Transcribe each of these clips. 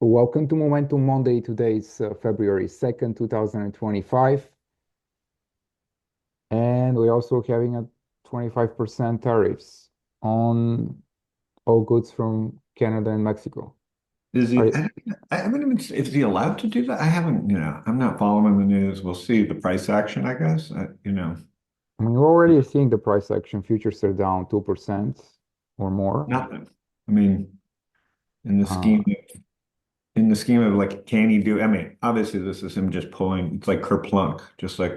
Welcome to Momentum Monday. Today is February 2nd, 2025. And we're also having a 25% tariffs on all goods from Canada and Mexico. Is Are he? you, I haven't even. Is he allowed to do that? I haven't. I'm not following the news. We'll see the price action, I guess. I mean, we're already seeing the price action. Futures are down 2% or more. Nothing. I mean, in the Uh, scheme, in the scheme of like, can he do? I mean, obviously, this is him just pulling. It's like Kerplunk, just like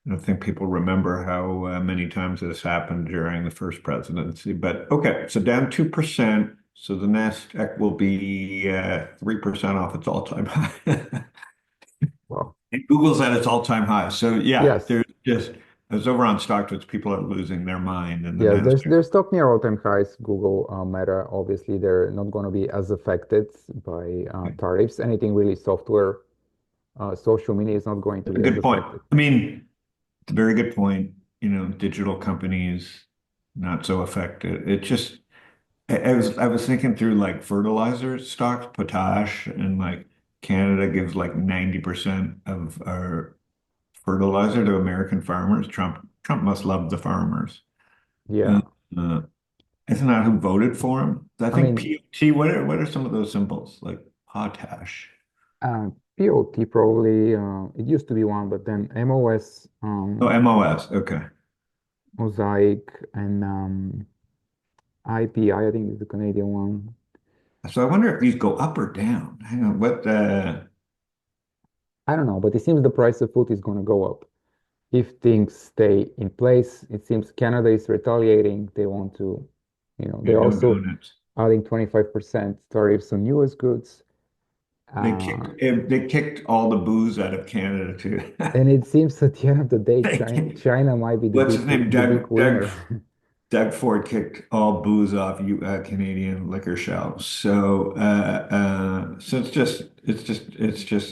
I don't think people remember how many times this happened during the first presidency. But okay, so down 2%. So the Nasdaq will be 3% off its all-time high. well, And Google's at its all-time high. So yeah, yes, there's over on StockTwits, people are losing their mind and the yes, Nasdaq. there's stock near all-time highs. Google, Meta, obviously, they're not going to be as affected by tariffs. Anything really software, social media is not going to That's a be as good point. affected. I mean, it's a very good point. Digital companies not so affected. It just I was thinking through like fertilizer stocks, potash, and like Canada gives like 90% of our fertilizer to American farmers. Trump must love the farmers. Uh, Yeah. uh, Isn't that who voted for him? I I think mean, POT, what are some of those symbols? Like potash. POT probably, it used to be one, but then MOS, Oh, MOS. Okay. Mosaic, and IPI, I think is the Canadian one. So I wonder if these go up or down. Hang on, I don't know, but it seems the price of food is going to go up if things stay in place. It seems Canada is retaliating. They want to, they're no also donuts. adding 25% tariffs on US goods. They Uh, kicked they kicked all the booze out of Canada too. and it seems at the end of the day, They China, kicked- China might be What's his name? the big winner. Doug Ford kicked all booze off you Canadian liquor shelves. So it's just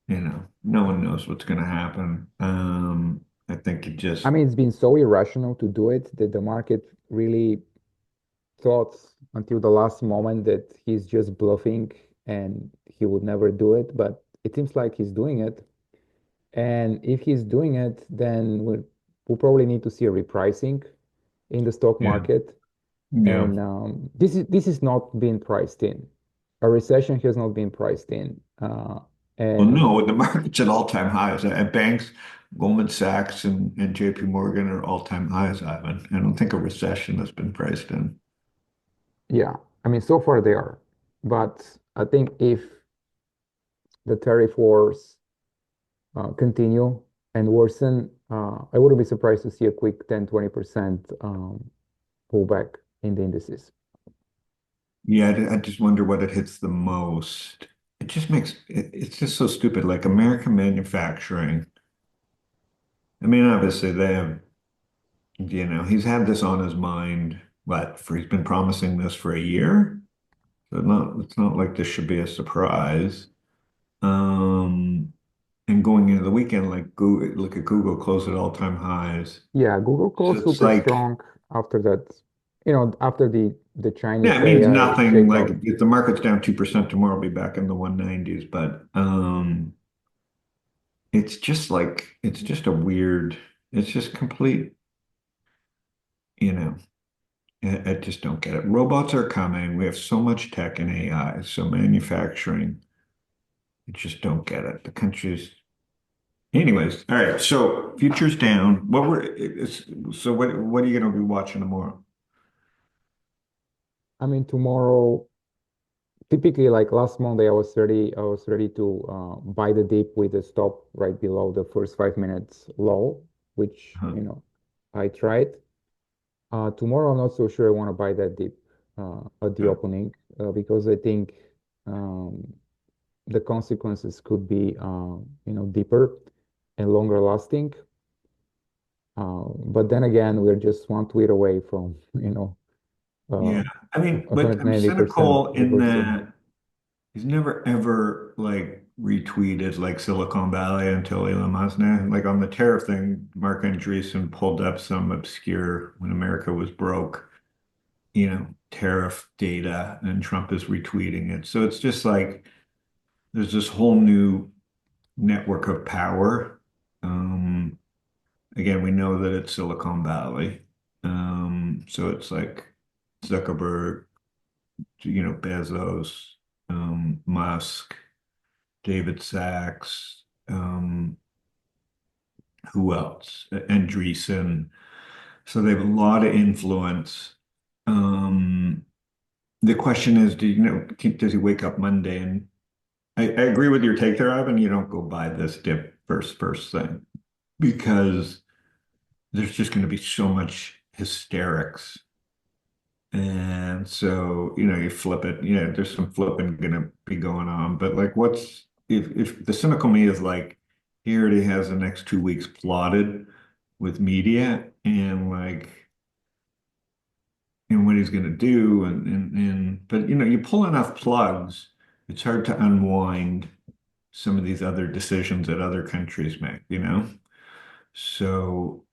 no one knows what's going to happen. I think it I just mean, it's been so irrational to do it that the market really thought until the last moment that he's just bluffing and he would never do it. But it seems like he's doing it. And if he's doing it, then we'll probably need to see a repricing in the stock yeah market. yeah. And this is not being priced in. A recession has not been priced in. Well, And no, the market's at all-time highs. At banks, Goldman Sachs and JP Morgan are all-time highs, Ivan. I don't think a recession has been priced in. yeah, I mean, so far they are. But I think if the tariff wars continue and worsen, I wouldn't be surprised to see a quick 10-20% pullback in the indices. Yeah, I just wonder what it hits the most. It's just so stupid. Like American manufacturing. I mean, obviously he's had this on his mind, he's been promising this for a year. So it's not like this should be a surprise. Um, and going into the weekend, like Google, look at Google closed at all-time highs. Yeah, Google So closed it's super like, strong after that, after the yeah, Chinese it means AI nothing. Like shakeout. if the market's down 2% tomorrow, I'll be back in the 190s. But it's just a weird, it's just complete, you know, I just don't get it. Robots are coming. We have so much tech and AI, so manufacturing, I just don't get it. The country's, anyways. All right. So futures down. So what are you going to be watching tomorrow? I mean, tomorrow, typically like last Monday, I was ready to buy the dip with a stop right below the first 5 minutes low, which, Huh. I tried. Tomorrow, I'm not so sure I want to buy that dip at the Yeah. opening because I think um, the consequences could be, deeper and longer lasting. But then again, we're just one tweet away from, uh, Yeah. I mean, but I'm 190% cynical in reversal. that he's never ever like retweeted like Silicon Valley until Elon Musk. Like on the tariff thing, Mark Andreessen pulled up some obscure when America was broke, tariff data, and Trump is retweeting it. So it's just like there's this whole new network of power. Um, Again, we know that it's Silicon Valley. So it's like Zuckerberg, Bezos, Musk, David Sachs, who else? Andreessen. So they have a lot of influence. Um, the question is, does he wake up Monday? And I agree with your take there, Ivan. You don't go buy this dip first thing because there's just going to be so much hysterics. And so, you flip it, there's some flipping going to be going on. But like, if the cynical me is like, he already has the next 2 weeks plotted with media and like, and what he's going to do. But, you pull enough plugs, it's hard to unwind some of these other decisions that other countries make. So,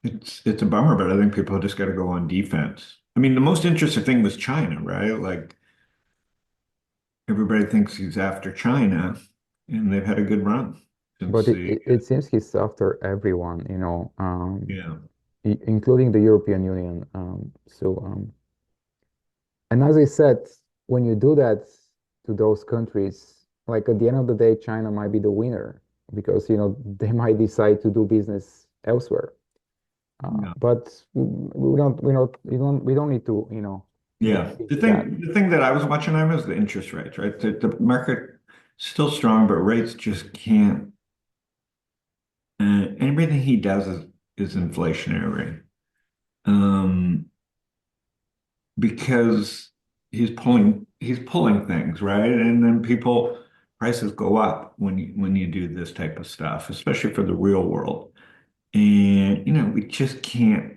it's a bummer, but I think people just got to go on defense. I mean, the most interesting thing was China, right? Like everybody thinks he's after China, and they've had a good run But since it, the it, it seems he's after everyone, yeah including the European Union. And as I said, when you do that to those countries, like at the end of the day, China might be the winner because, they might decide to do business elsewhere. yeah But we don't need to, get yeah. The into that. thing the thing that I was watching on is the interest rates, right? The market still strong, but rates just can't. Everything he does is inflationary. Um, because he's pulling things, right? And then prices go up when you do this type of stuff, especially for the real world. And we just can't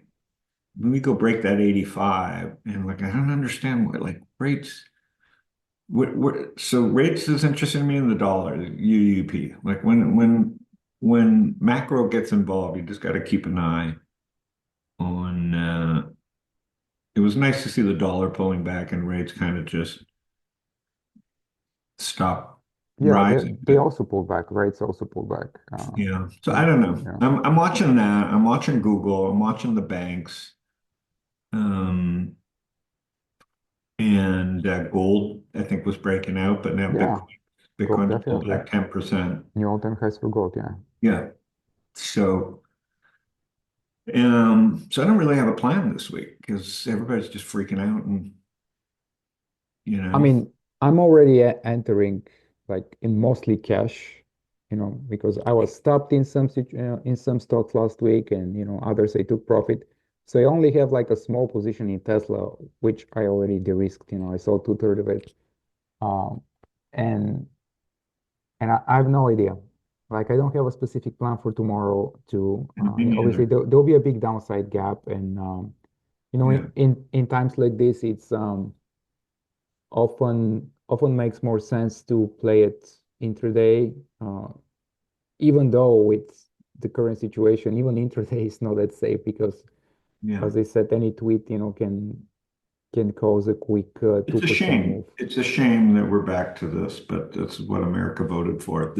when we go break that 85 and like I don't understand what like rates so rates is interesting to me in the dollar, the UUP. Like when macro gets involved, you just got to keep an eye on it was nice to see the dollar pulling back and rates kind of just stop Yeah, rising. they also pulled back. Rates also pulled back. Yeah. So I Yeah, don't know. yeah, I'm watching that. I'm watching Google. I'm watching the banks. Um, and gold, I think, was breaking out, but now yeah. Gold Bitcoin's pulled definitely. back 10%. New all-time highs for gold. Yeah. Yeah. So so I don't really have a plan this week because everybody's just freaking out and you I know, mean, I'm already entering like in mostly cash, because I was stopped in some stocks last week, and others I took profit. So I only have like a small position in Tesla, which I already de-risked. I sold two-thirds of it, um, and I have no idea. Like I don't have a specific plan for tomorrow. me Obviously neither. there'll be a big downside gap, and Yeah. in times like this, it's often makes more sense to play it intraday, even though with the current situation, even intraday is not that safe because, Yeah. as I said, any tweet, can cause a quick It's a 2% shame. move. It's a shame that we're back to this, but that's what America voted for.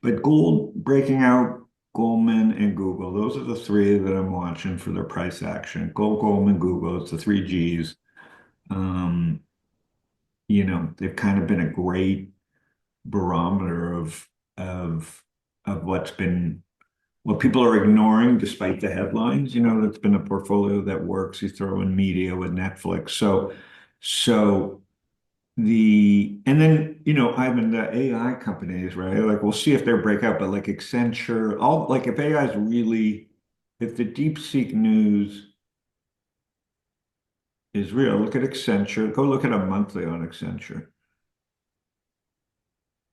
But gold breaking out, Goldman and Google, those are the three that I'm watching for their price action. Gold, Goldman, Google, it's the three G's. Um, they've kind of been a great barometer of of what people are ignoring despite the headlines. That's been a portfolio that works. You throw in media with Netflix. So and then Ivan, the AI companies, right? Like we'll see if they break out, but like Accenture, all like if AI is really, if the deep seek news is real, look at Accenture. Go look at a monthly on Accenture,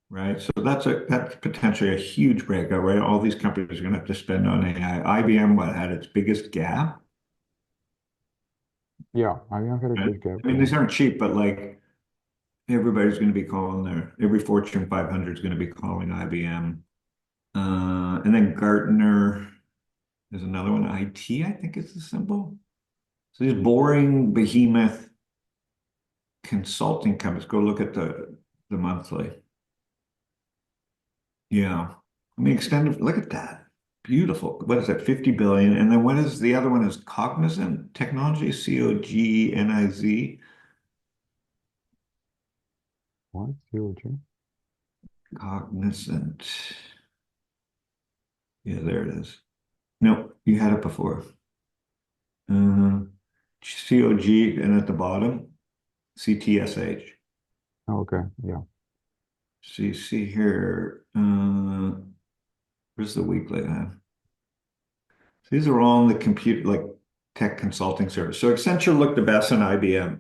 right? So that's potentially a huge breakout, right? All these companies are going to have to spend on AI. IBM, what had its biggest gap? Yeah, I don't have a Right? big gap. I mean, Yeah. these aren't cheap, but like everybody's going to be calling every Fortune 500 is going to be calling IBM. And then Gartner is another one. IT, I think is the symbol. So these boring behemoth consulting companies, go look at the monthly. Yeah. I mean, extended, look at that. Beautiful. What is that? 50 billion. And then what is the other one is Cognizant Technology, Cogniz, What? COG? Cognizant. Yeah, there it is. No, you had it before. Uh, COG and at the bottom, CTSH. Okay, yeah. So you see here, where's the weekly then? These are all in the compute, like tech consulting service. So Accenture looked the best in IBM.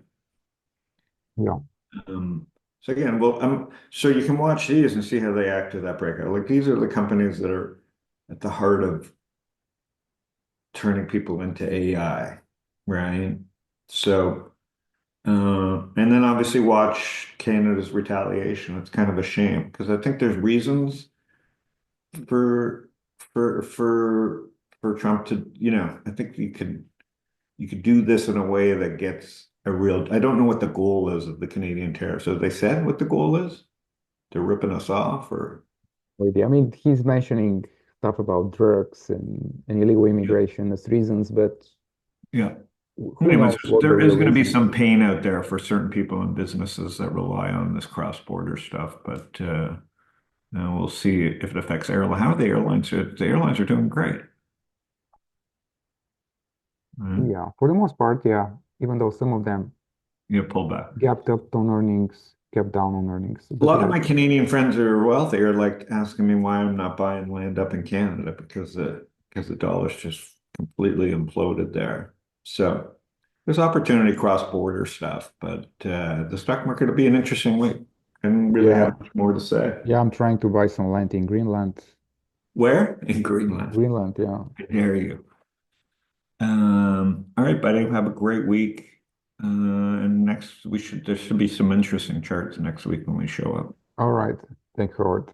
Yeah. Um, so again, well, so you can watch these and see how they act to that breakout. Like these are the companies that are at the heart of turning people into AI, right? So, and then obviously watch Canada's retaliation. It's kind of a shame because I think there's reasons for for for for Trump to, I think you could do this in a way that gets a real. I don't know what the goal is of the Canadian tariffs. So they said what the goal is? They're ripping us off, or Maybe. I mean, he's mentioning stuff about drugs and illegal yeah, immigration as reasons, but yeah. who Anyways, knows what the there is real going to be reason some is? pain out there for certain people and businesses that rely on this cross-border stuff, but we'll see if it affects airline. How are the airlines? The airlines are doing great. Right? Yeah, for the most part, yeah. Even though some of them You pull back. gapped up on earnings, kept down on earnings. A But lot of yeah, my Canadian friends are wealthy are like asking me why I'm not buying land up in Canada because the dollar's just completely imploded there. So there's opportunity cross-border stuff, but the stock market will be an interesting week. I didn't really yeah, have much more to say. yeah. I'm trying to buy some land in Greenland. Where? In Greenland. Greenland, yeah. There you. All right, buddy. Have a great week. And next there should be some interesting charts next week when we show up. All right. Thank you, Howard.